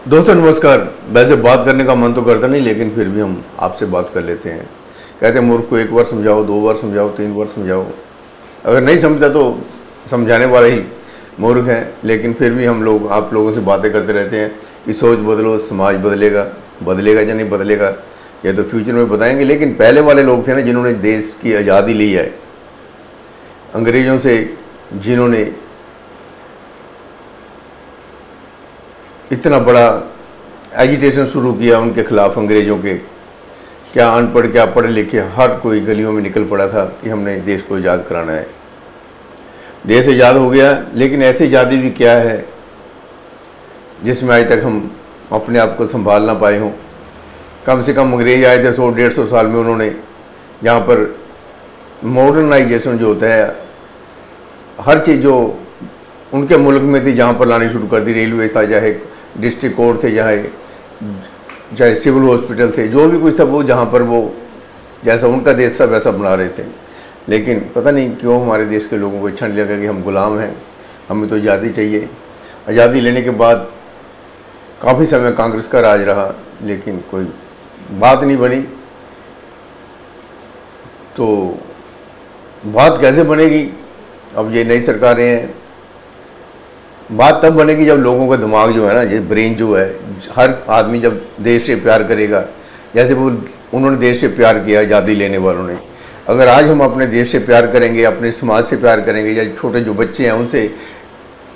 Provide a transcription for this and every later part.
दोस्तों नमस्कार। वैसे बात करने का मन तो करता नहीं, लेकिन फिर भी हम आपसे बात कर लेते हैं। कहते हैं मूर्ख को एक बार समझाओ, दो बार समझाओ, तीन बार समझाओ, अगर नहीं समझता तो समझाने वाला ही मूर्ख है। लेकिन फिर भी हम लोग आप लोगों से बातें करते रहते हैं कि सोच बदलो, समाज बदलेगा। बदलेगा या नहीं बदलेगा ये तो फ्यूचर में बताएंगे। लेकिन पहले वाले लोग थे ना, जिन्होंने देश की आज़ादी ली है अंग्रेज़ों से, जिन्होंने इतना बड़ा एजिटेशन शुरू किया उनके खिलाफ, अंग्रेज़ों के। क्या अनपढ़ क्या पढ़े लिखे, हर कोई गलियों में निकल पड़ा था कि हमने देश को आज़ाद कराना है। देश आज़ाद हो गया, लेकिन ऐसी आज़ादी भी क्या है जिसमें आज तक हम अपने आप को संभाल ना पाए हों। कम से कम अंग्रेज आए थे 100-150 साल में, उन्होंने यहाँ पर मॉडर्नाइजेशन जो होता है, हर चीज़ जो उनके मुल्क में थी जहाँ पर लानी शुरू कर दी। रेलवे था, चाहे डिस्ट्रिक्ट कोर्ट थे, चाहे सिविल हॉस्पिटल थे, जो भी कुछ था वो जहाँ पर वो जैसा उनका देश था वैसा बना रहे थे। लेकिन पता नहीं क्यों हमारे देश के लोगों को अच्छा नहीं लगा कि हम गुलाम हैं, हमें तो आज़ादी चाहिए। आज़ादी लेने के बाद काफ़ी समय कांग्रेस का राज रहा, लेकिन कोई बात नहीं बनी। तो बात कैसे बनेगी? अब ये नई सरकारें हैं, बात तब बनेगी जब लोगों का दिमाग जो है ना, जो ब्रेन जो है, हर आदमी जब देश से प्यार करेगा, जैसे वो उन्होंने देश से प्यार किया आज़ादी लेने वालों ने। अगर आज हम अपने देश से प्यार करेंगे, अपने समाज से प्यार करेंगे, या छोटे जो बच्चे हैं उनसे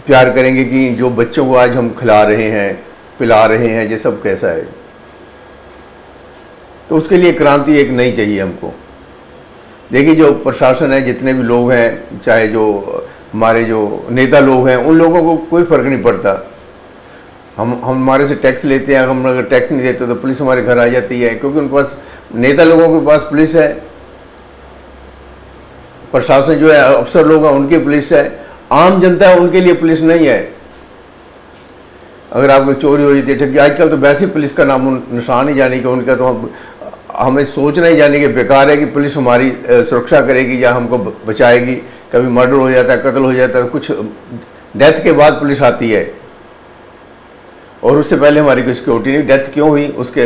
प्यार करेंगे कि जो बच्चों को आज हम खिला रहे हैं, पिला रहे हैं, ये सब कैसा है, तो उसके लिए क्रांति एक नई चाहिए हमको। देखिए जो प्रशासन है, जितने भी लोग हैं, चाहे जो हमारे जो नेता लोग हैं, उन लोगों को कोई फ़र्क नहीं पड़ता। हम हमारे से टैक्स लेते हैं, हम अगर टैक्स नहीं देते तो पुलिस हमारे घर आ जाती है, क्योंकि उनके पास, नेता लोगों के पास पुलिस है। प्रशासन जो है, अफसर लोग हैं, उनकी पुलिस है। आम जनता है, उनके लिए पुलिस नहीं है। अगर आपको चोरी हो जाती है, ठीक है, आजकल तो वैसे पुलिस का नाम निशान ही जाने का उनका, तो हमें सोचना ही जाने के बेकार है कि पुलिस हमारी सुरक्षा करेगी या हमको बचाएगी। कभी मर्डर हो जाता है, कत्ल हो जाता है, कुछ डेथ के बाद पुलिस आती है, और उससे पहले हमारी कोई सिक्योरिटी नहीं। डेथ क्यों हुई उसके,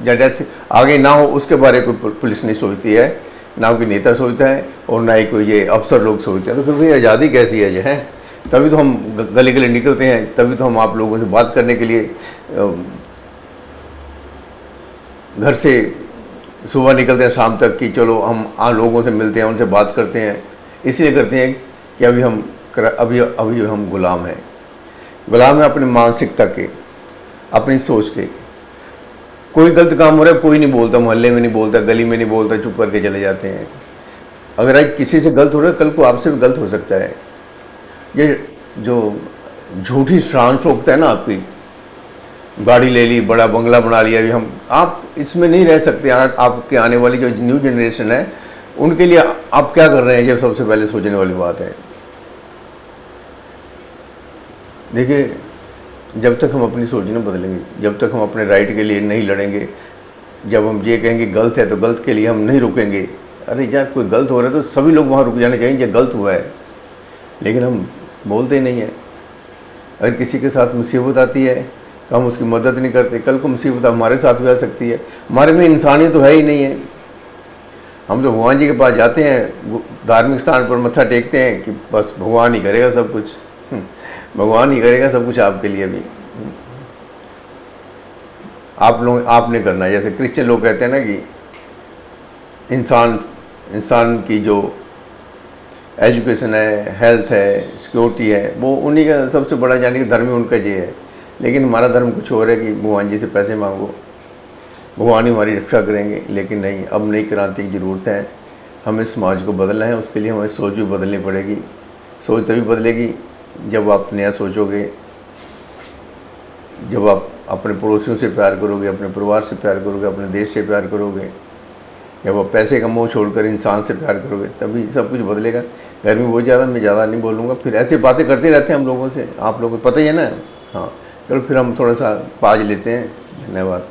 या डेथ आगे ना हो उसके बारे में कोई पुलिस नहीं सोचती है, ना कोई नेता सोचता है, और ना ही कोई ये अफसर लोग सोचते हैं। तो फिर भाई आज़ादी कैसी है ये है? तभी तो हम गले गले निकलते हैं, तभी तो हम आप लोगों से बात करने के लिए घर से सुबह निकलते हैं शाम तक कि चलो हम लोगों से मिलते हैं, उनसे बात करते हैं। इसलिए करते हैं कि अभी हम गुलाम हैं। गुलाम है अपनी मानसिकता के, अपनी सोच के। कोई गलत काम हो रहा है, कोई नहीं बोलता, मोहल्ले में नहीं बोलता, गली में नहीं बोलता, चुप करके चले जाते हैं। अगर आज किसी से गलत हो रहा है, कल को आपसे भी गलत हो सकता है। ये जो झूठी शान शौकत है ना, आपकी गाड़ी ले ली, बड़ा बंगला बना लिया, अभी आप इसमें नहीं रह सकते। आपके आने वाली जो न्यू जनरेशन है, उनके लिए आप क्या कर रहे हैं, ये सबसे पहले सोचने वाली बात है। देखिए, जब तक हम अपनी सोच नहीं बदलेंगे, जब तक हम अपने राइट के लिए नहीं लड़ेंगे, जब हम ये कहेंगे गलत है तो गलत के लिए हम नहीं रुकेंगे। अरे यार, कोई गलत हो रहा है तो सभी लोग वहाँ रुक जाने चाहिए, ये गलत हुआ है, लेकिन हम बोलते नहीं हैं। अगर किसी के साथ मुसीबत आती है तो हम उसकी मदद नहीं करते, कल को मुसीबत हमारे साथ भी आ सकती है। हमारे में इंसानियत तो है ही नहीं है। हम तो भगवान जी के पास जाते हैं, धार्मिक स्थान पर मत्था टेकते हैं कि बस भगवान ही करेगा सब कुछ, भगवान ही करेगा सब कुछ आपके लिए भी। आपने करना है। जैसे क्रिश्चियन लोग कहते हैं ना कि इंसान की जो एजुकेशन है, हेल्थ है, सिक्योरिटी है, वो उन्हीं का सबसे बड़ा, यानी कि धर्म ही उनका ये है। लेकिन हमारा धर्म कुछ और है कि भगवान जी से पैसे मांगो, भगवान ही हमारी रक्षा करेंगे। लेकिन नहीं, अब नई क्रांति की ज़रूरत है। हमें समाज को बदलना है, उसके लिए हमें सोच भी बदलनी पड़ेगी। सोच तभी बदलेगी जब आप नया सोचोगे, जब आप अपने पड़ोसियों से प्यार करोगे, अपने परिवार से प्यार करोगे, अपने देश से प्यार करोगे, जब आप पैसे का मोह छोड़कर इंसान से प्यार करोगे, तभी सब कुछ बदलेगा। गर्मी बहुत ज़्यादा, मैं ज़्यादा नहीं बोलूँगा, फिर ऐसी बातें करते रहते हैं हम लोगों से, आप लोगों को पता ही है ना। हाँ, चलो फिर हम थोड़ा सा पाज लेते हैं। धन्यवाद।